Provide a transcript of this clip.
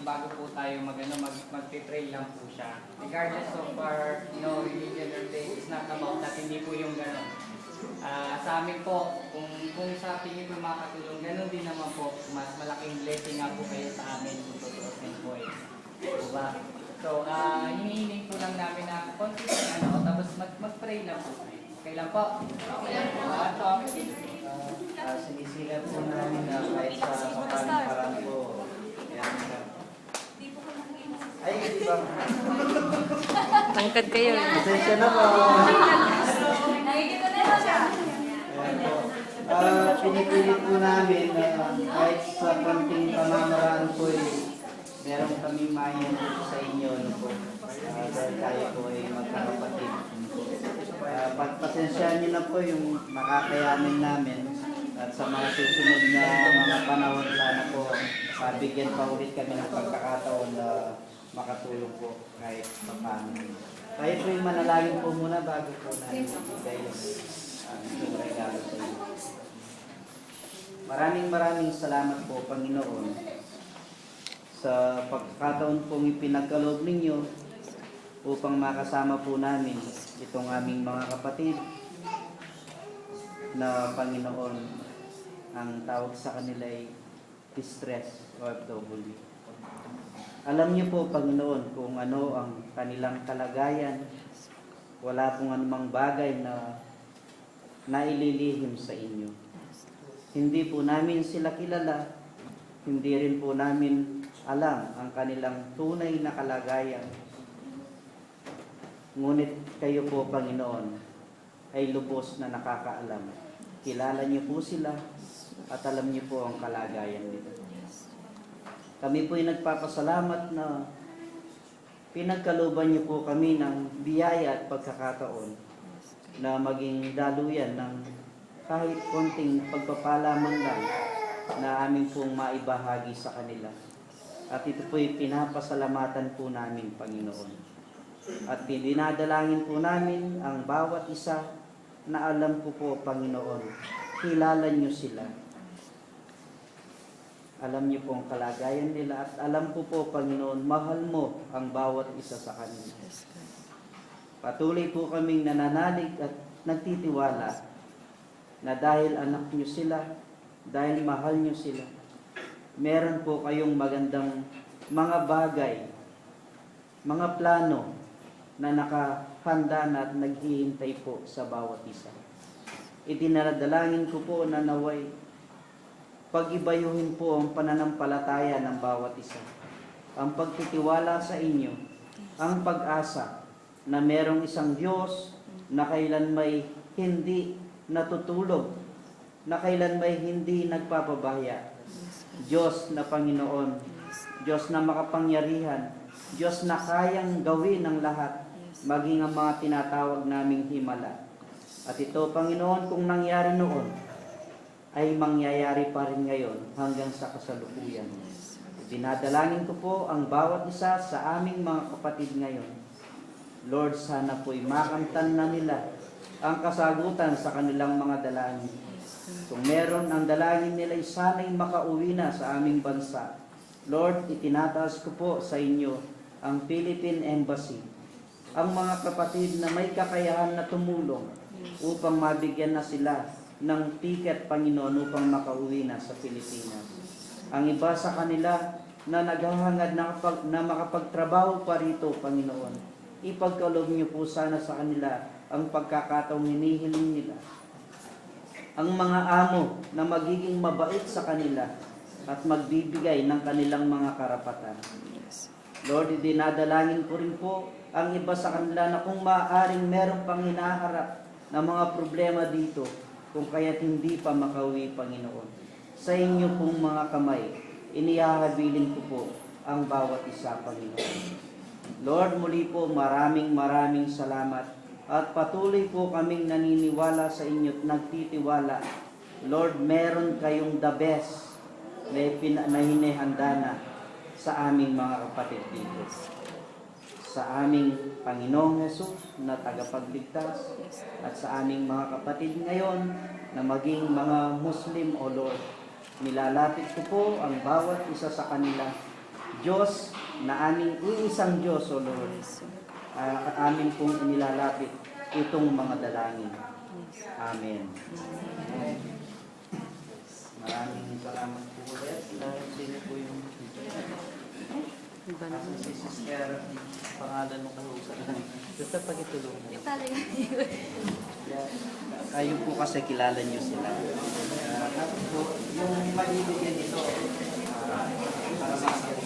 bago po tayo mag-pray lang po siya. Regardless of our religion or faith, it's not about that, hindi po yung gano'n. Sa amin po, kung sa tingin po makakatulong, gano'n din naman po, mas malaking blessing nga po kayo sa amin kung tutuusin po eh. Diba? So, hinihiling po lang namin na konti tapos mag-pray lang po tayo. Okay lang po? Okay lang po. Sinisilat po namin na kahit sa parang po. Ay, hindi ba? Tangkad kayo. Pasensya na po. Nakikita na siya. Pinipilit po namin na kahit sa konting pamamaraan po meron kami mayan sa inyo po. Dahil tayo po ay magkakapatid. Pagpasensyahan niyo na po yung makakayanin namin at sa mga susunod na mga panahon sana po bigyan pa ulit kami ng pagkakataon na makatulong po kahit paano. Tayo po yung manalangin po muna bago po namin dahil itong regalo sa inyo. Maraming salamat po Panginoon sa pagkakataon pong ipinagkaloob ninyo upang makasama po namin itong aming mga kapatid na Panginoon, ang tawag sa kanila ay distress OFW. Alam niyo po Panginoon kung ano ang kanilang kalagayan. Wala pong anumang bagay na naililihim sa inyo. Hindi po namin sila kilala, hindi rin po namin alam ang kanilang tunay na kalagayan. Ngunit kayo po, Panginoon, ay lubos na nakakaalam. Kilala niyo po sila at alam niyo po ang kalagayan nila. Kami po ay nagpapasalamat na pinagkalooban niyo po kami ng biyaya at pagkakataon na maging daluyan ng kahit konting pagpapalaman lang na amin pong maibahagi sa kanila. At ito po ay pinapasalamatan po namin, Panginoon. At dinadalangin po namin ang bawat isa na alam ko po, Panginoon, kilala niyo sila. Alam niyo po ang kalagayan nila at alam ko po, Panginoon, mahal mo ang bawat isa sa kanila. Patuloy po kaming nananalig at nagtitiwala na dahil anak niyo sila, dahil mahal niyo sila, meron po kayong magandang mga bagay, mga plano na nakahanda na at naghihintay po sa bawat isa. Idinadalangin ko po na naway pag-ibayuhin po ang pananampalataya ng bawat isa. Ang pagtitiwala sa inyo, ang pag-asa na merong isang Diyos na kailan may hindi natutulog, na kailan may hindi nagpapabaya. Diyos na Panginoon, Diyos na makapangyarihan, Diyos na kayang gawin ang lahat, maging ang mga tinatawag naming himala. At ito, Panginoon, kung nangyari noon, ay mangyayari pa rin ngayon hanggang sa kasalukuyan. Dinadalangin ko po ang bawat isa sa aming mga kapatid ngayon. Lord, sana po'y makamtan na nila ang kasagutan sa kanilang mga dalangin. Kung meron ang dalangin nila, sana'y makauwi na sa aming bansa. Lord, itinataas ko po sa inyo ang Philippine Embassy, ang mga kapatid na may kakayahan na tumulong upang mabigyan na sila ng ticket, Panginoon, upang makauwi na sa Pilipinas. Ang iba sa kanila na naghahangad na makapagtrabaho pa rito, Panginoon, ipagkaloob niyo po sana sa kanila ang pagkakataong hinihiling nila. Ang mga amo na magiging mabait sa kanila at magbibigay ng kanilang mga karapatan. Lord, dinadalangin ko rin po ang iba sa kanila na kung maaaring meron pang hinaharap na mga problema dito, kung kaya't hindi pa makauwi, Panginoon. Sa inyo pong mga kamay, inihahabilin ko po ang bawat isa, Panginoon. Lord, muli po maraming salamat at patuloy po kaming naniniwala sa inyo at nagtitiwala. Lord, meron kayong the best na hinihanda na sa aming mga kapatid dito. Sa aming Panginoong Hesus na tagapagligtas at sa aming mga kapatid ngayon na maging mga Muslim, O Lord, nilalapit ko po ang bawat isa sa kanila Diyos na aming iisang Diyos, O Lord, amin pong inilalapit itong mga dalangin. Amen. Maraming salamat po ulit. Sino po yung kasi si Sister, pangalan mo kausap. Basta pagitulungan. Kayo po kasi kilala niyo sila. Tapos po, yung mabibigyan nito, para makakita